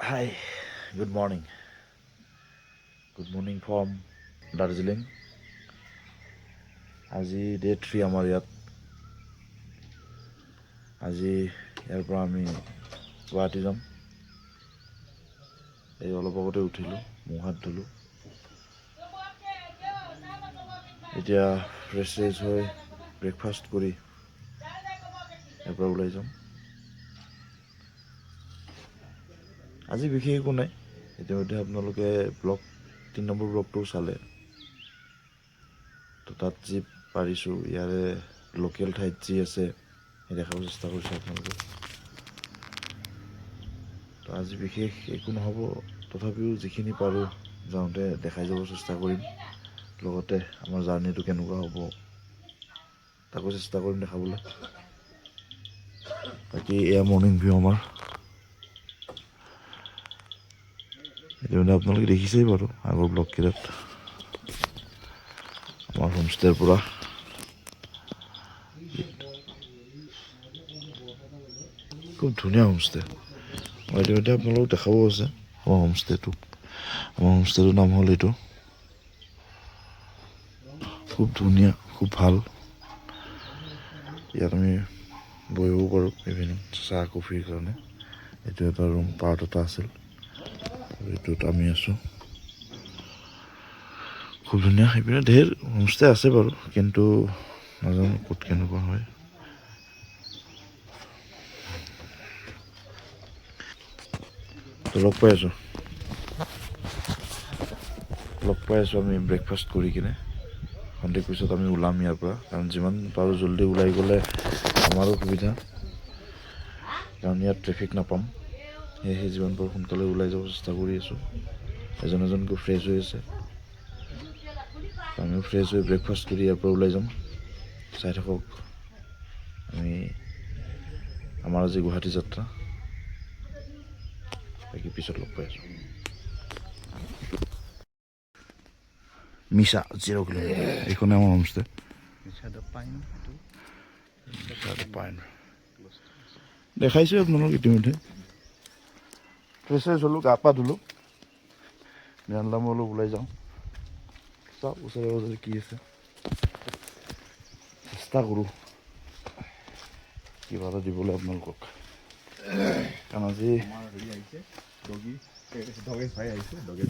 Hi, good morning. Good morning from Darjeeling. আজি day 3 আমাৰ ইয়াত। আজি ইয়াৰ পৰা আমি গুৱাহাটী যাম। এই অলপ আগতে উঠিলোঁ, মুখ হাত ধুলোঁ। এতিয়া ফ্ৰেছ হৈ ব্ৰেকফাষ্ট কৰি ইয়াৰ পৰা ওলাই যাম। আজি বিশেষ একো নাই। ইতিমধ্যে আপোনালোকে 3 নম্বৰ ব্লগটোও চালে। তো তাত যি পাৰিছোঁ ইয়াৰে লোকেল ঠাইত যি আছে সেই দেখাব চেষ্টা কৰিছোঁ আপোনালোকক। তো আজি বিশেষ একো নহ'ব, তথাপিও যিখিনি পাৰোঁ যাওঁতে দেখাই যাব চেষ্টা কৰিম। লগতে আমাৰ জাৰ্ণিটো কেনেকুৱা হ'ব তাকো চেষ্টা কৰিম দেখাবলৈ। বাকী এয়া মৰ্ণিং ভিউ আমাৰ। ইতিমধ্যে আপোনালোকে দেখিছেই বাৰু আগৰ ব্লগকেইটাত আমাৰ হোমষ্টেৰ পৰা। খুব ধুনীয়া হোমষ্টে। মই ইতিমধ্যে আপোনালোকক দেখাব আছে আমাৰ হোমষ্টেটো। আমাৰ হোমষ্টেটোৰ নাম হ'ল এইটো। খুব ধুনীয়া, খুব ভাল। ইয়াত আমি বহিব পাৰোঁ ইভিনিং চাহ কফিৰ কাৰণে। এইটো এটা ৰুম পাৰ্ট এটা আছিল, এইটোত আমি আছোঁ। খুব ধুনীয়া। সেইপিনে ঢেৰ হোমষ্টে আছে বাৰু, কিন্তু নাজানো ক'ত কেনেকুৱা হয়। তো লগ পাই আছোঁ আমি ব্ৰেকফাষ্ট কৰি কিনে। সন্ধিয়াৰ পিছত আমি ওলাম ইয়াৰ পৰা, কাৰণ যিমান পাৰোঁ জল্দি ওলাই গ'লে আমাৰো সুবিধা, কাৰণ ইয়াত ট্ৰেফিক নাপাম। সেয়েহে যিমান পাৰোঁ সোনকালে ওলাই যাব চেষ্টা কৰি আছোঁ। এজনকৈ ফ্ৰেছ হৈ আছে, আমিও ফ্ৰেছ হৈ ব্ৰেকফাষ্ট কৰি ইয়াৰ পৰা ওলাই যাম। চাই থাকক আমি আমাৰ আজি গুৱাহাটী যাত্ৰা। বাকী পিছত লগ পাই আছোঁ। মিছা 0 কিলোমিটাৰ, এইখনে আমাৰ হোমষ্টে। দেখাইছোঁ আপোনালোক ইতিমধ্যে। ফ্ৰেছ হ'লোঁ, গা পা ধুলোঁ, জানলাম অলপ ওলাই যাওঁ, চাওঁ ওচৰে পাজৰে কি আছে, চেষ্টা কৰোঁ কিবা এটা দিবলৈ আপোনালোকক। কাৰণ আজি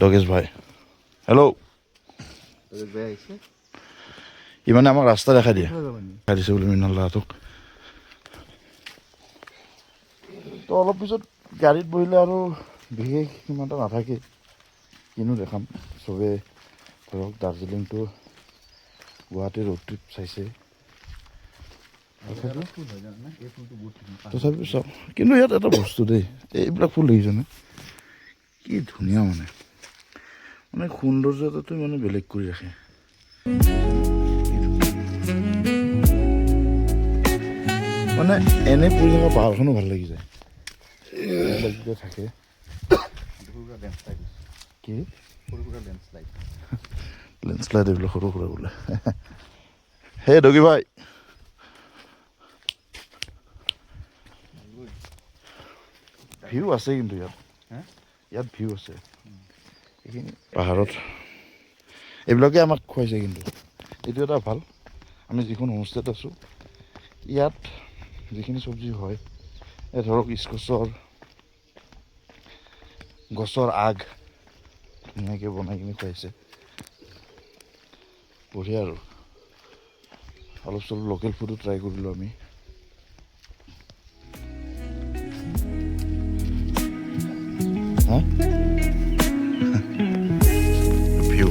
দগেশ ভাই, হেল্ল', ই মানে আমাক ৰাস্তা দেখাই দিয়ে, দেখাই দিছে বুলি মৃণাল দাহঁতক। তো অলপ পিছত গাড়ীত বহিলে আৰু বিশেষ সিমান এটা নাথাকে, কিনো দেখাম। চবেই ধৰক দাৰ্জিলিংটো গুৱাহাটীৰ ৰোড ট্ৰিপ চাইছে, তথাপিও চাওঁ। কিন্তু ইয়াত এটা বস্তু দেই, এইবিলাক ফুল দেখিছেনে কি ধুনীয়া, মানে সৌন্দৰ্যতাটো মানে বেলেগ কৰি ৰাখে। মানে এনে পৰি থকা পাহাৰখনো ভাল লাগি যায় যেতিয়া থাকে। কি লেণ্ডশ্লাইড এইবিলাক সৰু সুৰা বোলে। হে দগী ভাই, ভিউ আছে কিন্তু ইয়াত ভিউ আছে। এইখিনি পাহাৰত এইবিলাকে আমাক খুৱাইছে, কিন্তু এইটো এটা ভাল। আমি যিখন হোমষ্টেত আছোঁ ইয়াত যিখিনি চব্জি হয়, এই ধৰক গছৰ আগ ধুনীয়াকৈ বনাই কিনি খুৱাইছে, বঢ়িয়া। আৰু অলপ চলপ লোকেল ফুডো ট্ৰাই কৰিলোঁ আমি। হা ভিউ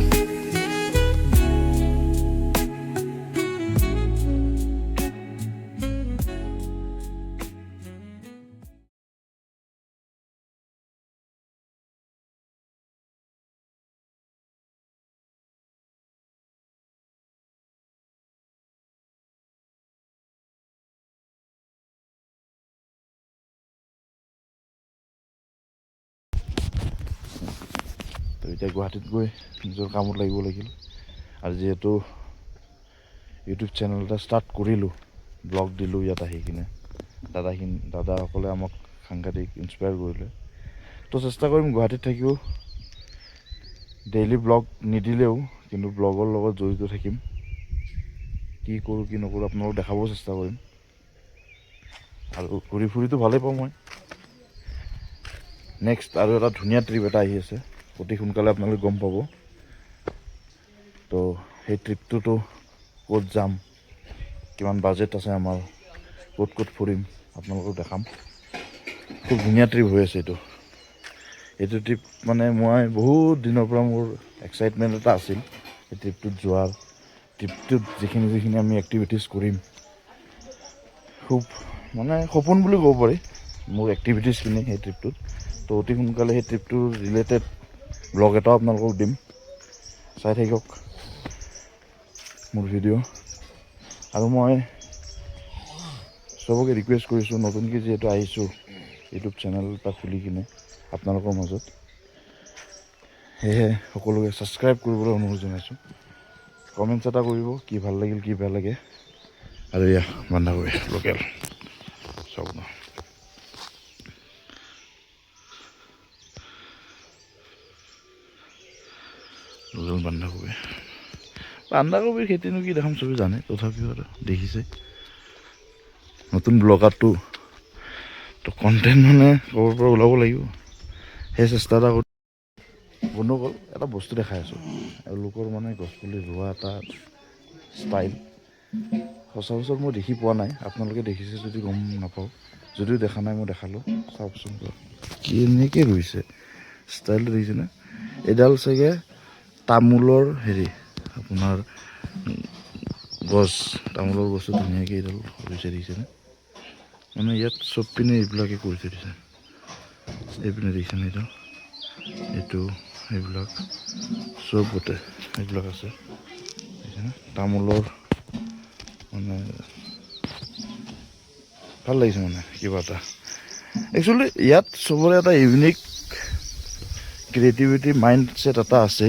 তো এতিয়া গুৱাহাটীত গৈ নিজৰ কামত লাগিব লাগিল। আৰু যিহেতু ইউটিউব চেনেল এটা ষ্টাৰ্ট কৰিলোঁ, ব্লগ দিলোঁ ইয়াত আহি কিনে, দাদাসকলে আমাক সাংঘাতিক ইনস্পায়াৰ কৰিলে। তো চেষ্টা কৰিম গুৱাহাটীত থাকিও ডেইলি ব্লগ নিদিলেও কিন্তু ব্লগৰ লগত জড়িত থাকিম, কি কৰোঁ কি নকৰোঁ আপোনালোকক দেখাবও চেষ্টা কৰিম। আৰু ঘূৰি ফুৰিতো ভালেই পাওঁ মই। নেক্সট আৰু এটা ধুনীয়া ট্ৰিপ এটা আহি আছে, অতি সোনকালে আপোনালোকে গম পাব। তো সেই ট্ৰিপটোতো ক'ত যাম, কিমান বাজেট আছে আমাৰ, ক'ত ক'ত ফুৰিম আপোনালোকক দেখাম। খুব ধুনীয়া ট্ৰিপ হৈ আছে এইটো ট্ৰিপ মানে মই বহুত দিনৰ পৰা মোৰ এক্সাইটমেণ্ট এটা আছিল এই ট্ৰিপটোত যোৱাৰ। ট্ৰিপটোত যিখিনি আমি এক্টিভিটিছ কৰিম, খুব মানে সপোন বুলি ক'ব পাৰি মোৰ এক্টিভিটিছখিনি সেই ট্ৰিপটোত। তো অতি সোনকালে সেই ট্ৰিপটোৰ ৰিলেটেড ব্লগ এটাও আপোনালোকক দিম, চাই থাকক মোৰ ভিডিঅ'। আৰু মই চবকে ৰিকুৱেষ্ট কৰিছোঁ, নতুনকৈ যিহেতু আহিছোঁ ইউটিউব চেনেল এটা খুলি কিনে আপোনালোকৰ মাজত, সেয়েহে সকলোকে ছাবস্ক্ৰাইব কৰিবলৈ অনুৰোধ জনাইছোঁ। কমেণ্টছ এটা কৰিব কি ভাল লাগিল কি বেয়া লাগে। আৰু এয়া বন্ধাকবি লোকেল চব লোকেল বন্ধাকবিৰ খেতিনো কি দেখাম চবেই জানে, তথাপিও আৰু দেখিছে নতুন ব্লগাৰটো তো কণ্টেণ্ট মানে ক'ৰ পৰা ওলাব লাগিব, সেই চেষ্টা এটা কৰি। বন্ধুসকল এটা বস্তু দেখাই আছোঁ, এওঁলোকৰ মানে গছপুলি ৰোৱা এটা ষ্টাইল সচৰাচৰ মই দেখি পোৱা নাই। আপোনালোকে দেখিছে যদি গম নাপাওঁ, যদিও দেখা নাই মই দেখালোঁ। চাওকচোন কেনেকৈ ৰুইছে, ষ্টাইলটো দেখিছেনে? এডাল চাগে তামোলৰ আপোনাৰ গছ, তামোলৰ গছটো ধুনীয়াকৈ এডাল ৰুইছে দেখিছেনে? মানে ইয়াত চব পিনে এইবিলাকে কৰি থৈ দিছে। এইপিনে দেখিছেনে এইটো, এইটো এইবিলাক চব গোটেই এইবিলাক আছে দেখিছেনে? তামোলৰ মানে ভাল লাগিছে মানে কিবা এটা। একচুৱেলি ইয়াত চবৰে এটা ইউনিক ক্ৰিয়েটিভিটি মাইণ্ড ছেট এটা আছে,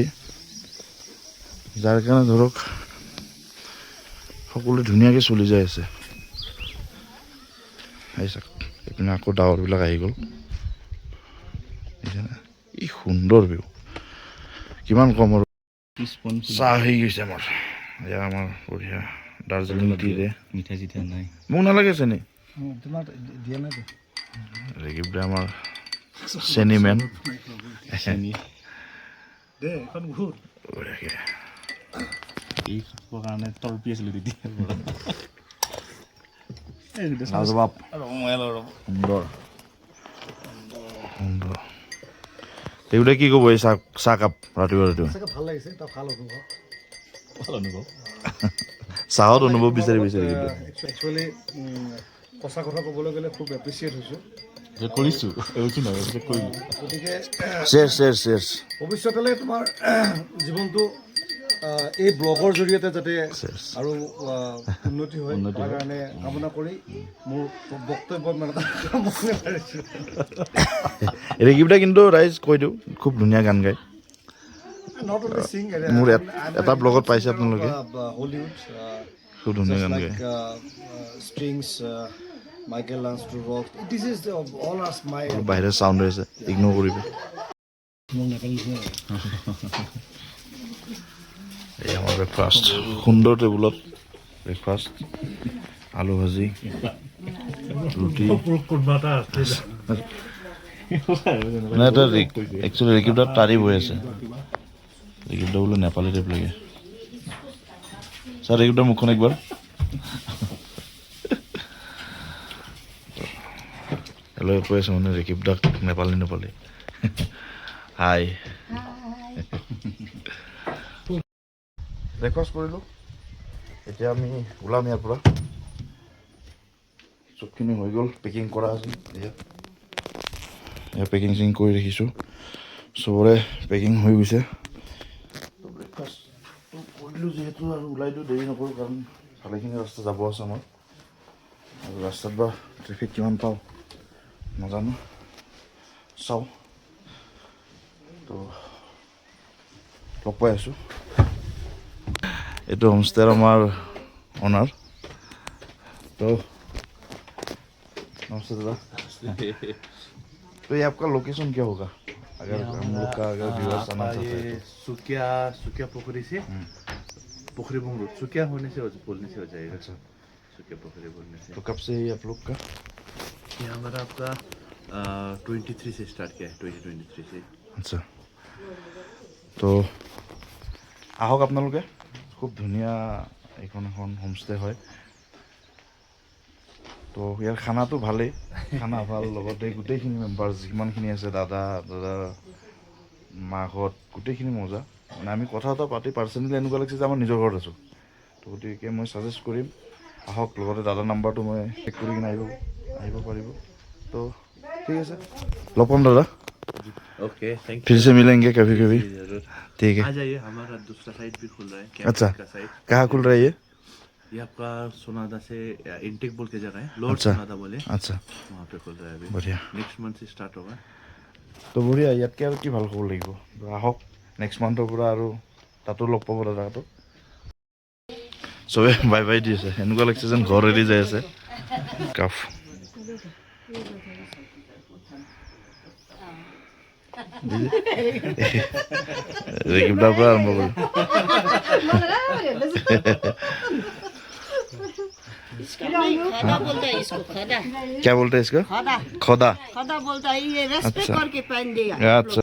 যাৰ কাৰণে ধৰক সকলোৱে ধুনীয়াকৈ চলি যাই আছে। চাওক এইপিনে আকৌ ডাৱৰবিলাক আহি গ'ল, দেখিছেনে? কি সুন্দৰ ভিউ, কিমান কম আৰু চাহ হৈ গৈছে আমাৰ। এয়া আমাৰ বঢ়িয়া দাৰ্জিলিং টিৰে। মিঠাই চিঠাই নাই, মোক নালাগে চেনি। তোমাৰ দিয়া নাই ৰেগিব দে আমাৰ চেনি মেন। বঢ়িয়াকৈ এই খাবৰ কাৰণে তলপি আছিলোঁ তেতিয়া। লাজবাব সুন্দৰ সুন্দৰ। এইবিলাক কি ক'ব এই চাহকাপ ৰাতিপুৱা ভাল লাগিছে, এটা ভাল অনুভৱ। চাহত অনুভৱ বিচাৰি কিন্তু একচুৱেলি সঁচা কথা ক'বলৈ গ'লে খুব এপ্ৰিচিয়েট হৈছোঁ। কৰিছোঁ গতিকে চেছ ভৱিষ্যতলৈ তোমাৰ জীৱনটো এই ব্লগৰ জৰিয়তে যাতে আৰু উন্নতি হয় তাৰ কাৰণে কামনা কৰি মোৰ বক্তব্য ৰেগিবদা কিন্তু ৰাইজ কৈ দিওঁ খুব ধুনীয়া গান গায়। নট অনলি সিং, মোৰ এটা ব্লগত পাইছে আপোনালোকে, হলিউড খুব ধুনীয়া গান গায়। strings, Michael learns to rock. This is all us my বাহিৰত চাউণ্ড হৈ আছে, ইগন'ৰ কৰিব। এই আমাৰ ব্ৰেকফাষ্ট, সুন্দৰ টেবুলত ব্ৰেকফাষ্ট, আলু ভাজি, ৰুটি। মানে এটা একচুৱেলি ৰেকিবদাত তাৰিফ হৈ আছে, ৰেকিবদা বোলে নেপালী টাইপ লাগে। ছাৰ ৰেকিবদাৰ মুখখন একবাৰ এলৈ কৈ আছে মানে ৰেকিবদাক নেপালী হাই। ব্ৰেকফাষ্ট কৰিলোঁ, এতিয়া আমি ওলাম ইয়াৰ পৰা। চবখিনি হৈ গ'ল, পেকিং কৰা আছিল। এয়া পেকিং চেকিং কৰি ৰাখিছোঁ, চবৰে পেকিং হৈ গৈছে। ব্ৰেকফাষ্টটো কৰিলোঁ যিহেতু আৰু ওলাই দিওঁ, দেৰি নকৰোঁ কাৰণ ভালেখিনি ৰাস্তা যাব আছে আমাৰ। আৰু ৰাস্তাত বা ট্ৰেফিক কিমান পাওঁ নাজানো, চাওঁ। তো লগ পাই আছোঁ। এইটো হোমষ্টেৰ আমাৰ অনাৰ। তো নমস্তে দাদা। तो ये आपका लोकेशन क्या होगा अगर हम लोग का अगर व्यूअर्स आना चाहते हैं ये सुकिया पोखरी से पोखरी बुंग रोड सुकिया होने से बोलने से हो जाएगा अच्छा सुकिया पोखरी बोलने से तो कब से ये आप लोग का ये हमारा आपका 23 से स्टार्ट किया है 2023 से আচ্ছা তো আহক আপোনালোকে খুব ধুনীয়া এখন এখন হোমষ্টে হয় তো ইয়াৰ খানাটো ভালেই খানা ভাল লগতে গোটেইখিনি মেম্বাৰ্ছ যিমানখিনি আছে দাদা মাহঁত গোটেইখিনি মজা মানে আমি কথা এটা পাতি পাৰ্চনেলি এনেকুৱা লাগিছে যে আমাৰ নিজৰ ঘৰত আছোঁ তো গতিকে মই ছাজেষ্ট কৰিম আহক লগতে দাদাৰ নাম্বাৰটো মই চেক কৰি কিনে আহিব পাৰিব তো ঠিক আছে লগ পাম দাদা ओके थैंक फिर से मिलेंगे कभी कभी यू जरूर ठीक आ है जाइए हमारा दूसरा साइट भी खुल रहा है अच्छा। कैंपस का साइट कहाँ खुल रहा है ये आपका सोनादा से इंटेक बोल के जगह है लॉर्ड अच्छा। सोनादा बोले अच्छा वहाँ पे खुल रहा है अभी बढ़िया नेक्स्ट मंथ से स्टार्ट होगा তো বঢ়িয়া ইয়াতকৈ আৰু কি ভাল খবৰ লাগিব তো আহক নেক্সট মান্থৰ পৰা আৰু তাতো লগ পাব দাদাহঁতক চবে বাই বাই দি আছে এনেকুৱা লাগিছে যেন ঘৰ এৰি যাই আছে কাফ ৰেকিবদাৰ পৰা আৰম্ভ কৰিম खदा बोलता है इसको खदा क्या बोलते हैं इसका खदा खदा खदा बोलता है ये रेस्पेक्ट अच्छा। करके पहन दिया अच्छा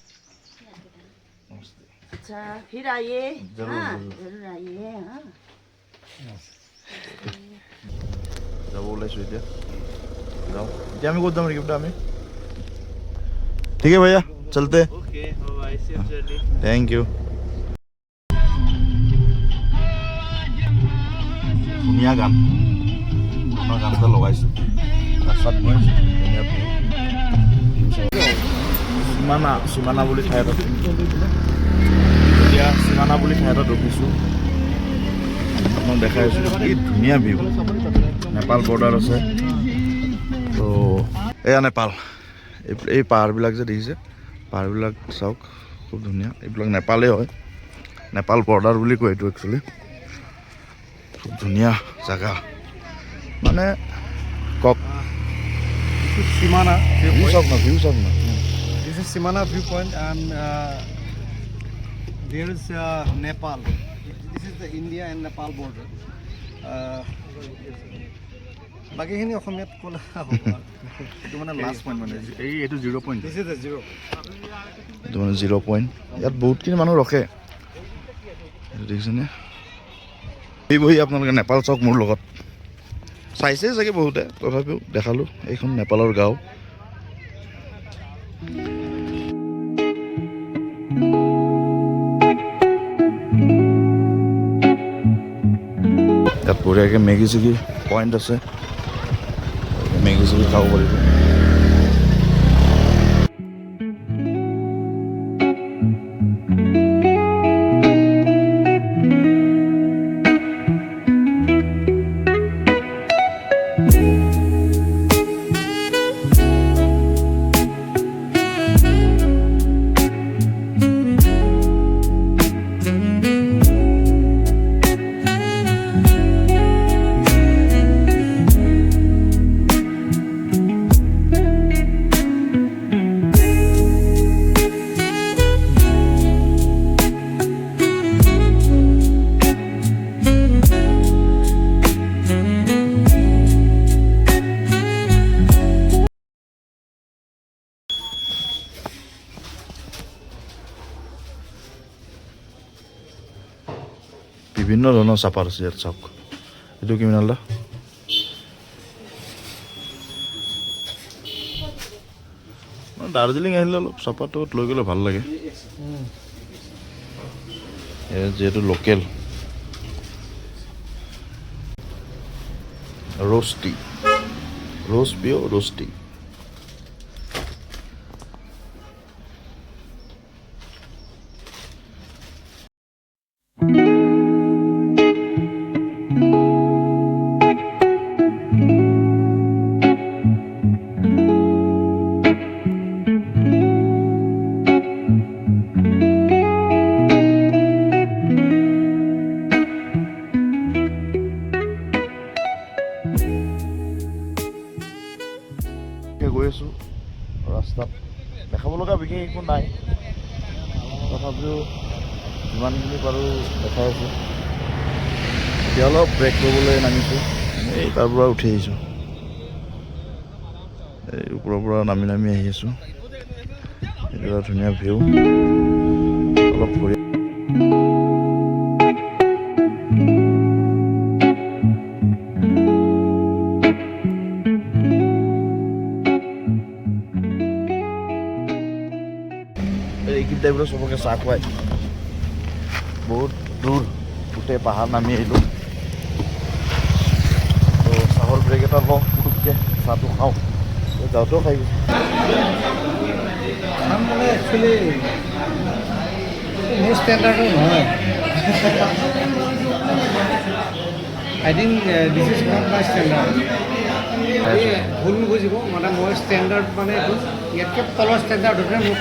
अच्छा फिर आइए हाँ जरूर आइए हाँ যাব ওলাইছোঁ এতিয়া যাওঁ এতিয়া আমি ক'ত যাম ৰেকিবদা আমি ঠিক আছে ভैया চলতে okay bye safe journey thank you ধুনীয়া গান আপোনাৰ গান এটা লগাইছোঁ ৰাস্তাত গৈ আছোঁ ধুনীয়া সীমানা বুলি ঠাই এটাত এতিয়া সীমানা বুলি ঠাই এটাত ৰখিছোঁ আপোনাক দেখাই আছোঁ কি ধুনীয়া ভিউ নেপাল বৰ্ডাৰ আছে তো এয়া নেপাল এই পাহাৰবিলাক যে দেখিছে পাহাৰবিলাক চাওক খুব ধুনীয়া এইবিলাক নেপালেই হয় নেপাল বৰ্ডাৰ বুলি কয় এইটো একচুৱেলি খুব ধুনীয়া জেগা মানে কক Simana ভিউ চাওক না ভিউ চাওক না This is Simana viewpoint, and there is Nepal. This is the India and Nepal border. বাকীখিনি অসমীয়াত ক'লা হ'ব এইটো মানে লাষ্ট পইণ্ট মানে এইটো 0 পইণ্ট দিছ ইজ দ্য 0 এইটো মানে 0 পইণ্ট ইয়াত বহুতখিনি মানুহ ৰখে এইটো দেখিছেনে এই বহি আপোনালোকে নেপাল চাওক মোৰ লগত চাইছে চাগে বহুতে তথাপিও দেখালোঁ এইখন নেপালৰ গাঁও ইয়াত বঢ়িয়াকৈ মেগী চেগী পইণ্ট আছে মেগী চেগী খাব পাৰিব বিভিন্ন ধৰণৰ চাপাৰ আছে ইয়াত চাওক এইটো কি মিনাল দা দাৰ্জিলিং আহিলে অলপ চাপাটো লৈ গ'লে ভাল লাগে যিহেতু local roasty roast pio roasty গৈ আছোঁ ৰাস্তাত দেখাব লগা বিশেষ একো নাই, তথাপিও যিমানখিনি পাৰোঁ দেখাই আছোঁ। এতিয়া অলপ ব্ৰেক ল'বলৈ নামিছোঁ, এই তাৰ পৰা উঠি আহিছোঁ, এই ওপৰৰ পৰা নামি আহি আছোঁ। এইটো এটা ধুনীয়া ভিউ, অলপ ফুৰি এইখিনি টাইপৰ চবকে চাহ খুৱাই বহুত দূৰ গোটেই পাহাৰ নামি আহিলোঁ। তো চাহৰ ব্ৰেক এটা লওঁ, পুটুককৈ চাহটো খাওঁ, যাওঁতেও খাই গৈছোঁ। মানে একচুৱেলি মোৰ ষ্টেণ্ডাৰ্ডো নহয়। I think this is not my standard. ভুল নুবুজিব, মানে মই ষ্টেণ্ডাৰ্ড মানে এইটো ইয়াতকৈ তলৰ ষ্টেণ্ডাৰ্ডতহে মোক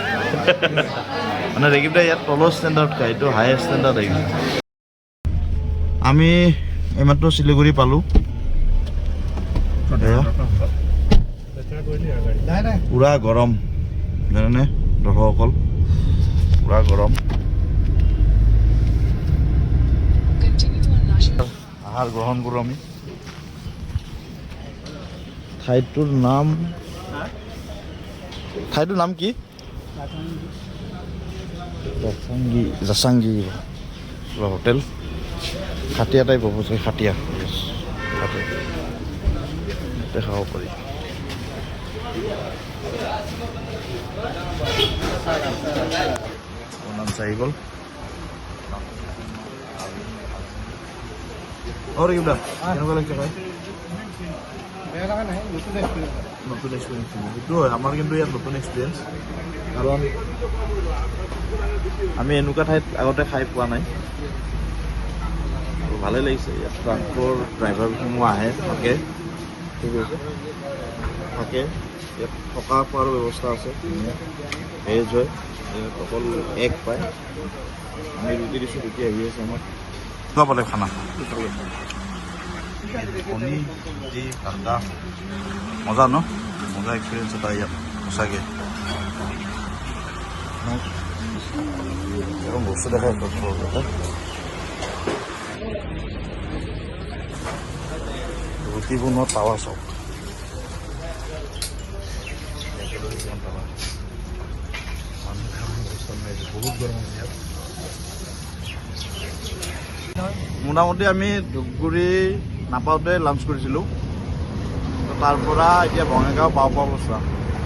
মানে ৰেগিবটা ইয়াত তলৰ ষ্টেণ্ডাৰ্ড খায়, এইটো হাই ষ্টেণ্ডাৰ্ড আহিছে। আমি এইমাত্ৰ শিলিগুৰি পালোঁ। পুৰা গৰম জানেনে দৰ্শকসকল, পুৰা গৰম। আহাৰ গ্ৰহণ কৰোঁ আমি। ঠাইটোৰ নাম কি? জাচাংগি কিবা হোটেল, খাটিয়া টাইপ হ'ব চাগে, খাটিয়া তাতে খাব পাৰি। নাম চাহি গ'ল আৰু কিবা কেনেকুৱা লাগিছে খাই? বেয়া লগা নাই, নতুন এক্সপিৰিয়েঞ্চ। নতুন এক্সপিৰিয়েঞ্চ সেইটো হয় আমাৰ, কিন্তু ইয়াত নতুন এক্সপিৰিয়েঞ্চ, কাৰণ আমি এনেকুৱা ঠাইত আগতে খাই পোৱা নাই। আৰু ভালেই লাগিছে, ইয়াত ট্ৰাকৰ ড্ৰাইভাৰসমূহ আহে, থাকে, ঠিক আছে, থাকে ইয়াত থকা খোৱাৰ ব্যৱস্থা আছে, ধুনীয়া ভেজ হয়, অকল এগ পায়। আমি ৰুটি দিছোঁ, ৰুটি আহি আছে আমাৰ। কিবা পালে খানা কণী, ৰুটি, ঠাণ্ডা, মজা ন? মজা এক্সপিৰিয়েঞ্চ এটা ইয়াত সঁচাকৈ। এৰকম বস্তু দেখায় ৰুটি বনোৱা টাৱা চব, বহুত গৰম হৈছে ইয়াত। মোটামুটি আমি ধূপগুৰি নাপাওঁতে লাঞ্চ কৰিছিলোঁ, তাৰ পৰা এতিয়া বঙাইগাঁও পাওঁ অৱস্থা।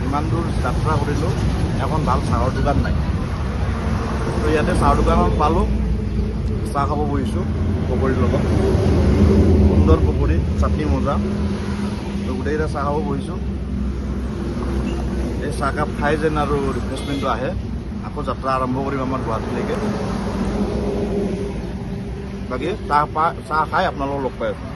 ইমান দূৰ যাত্ৰা কৰিলোঁ, এখন ভাল চাহৰ দোকান নাই। তো ইয়াতে চাহৰ দোকানত পালোঁ, চাহ খাব বহিছোঁ পকৰীৰ লগত, সুন্দৰ পকৰী, চাটনি মজা। তো গোটেইকেইটা চাহ খাব বহিছোঁ। এই চাহকাপ খাই যেন আৰু ৰিফ্ৰেছমেণ্টটো আহে, আকৌ যাত্ৰা আৰম্ভ কৰিম আমাৰ গুৱাহাটীলৈকে। বাকী চাহ খাই আপোনালোকক লগ পাই আছোঁ।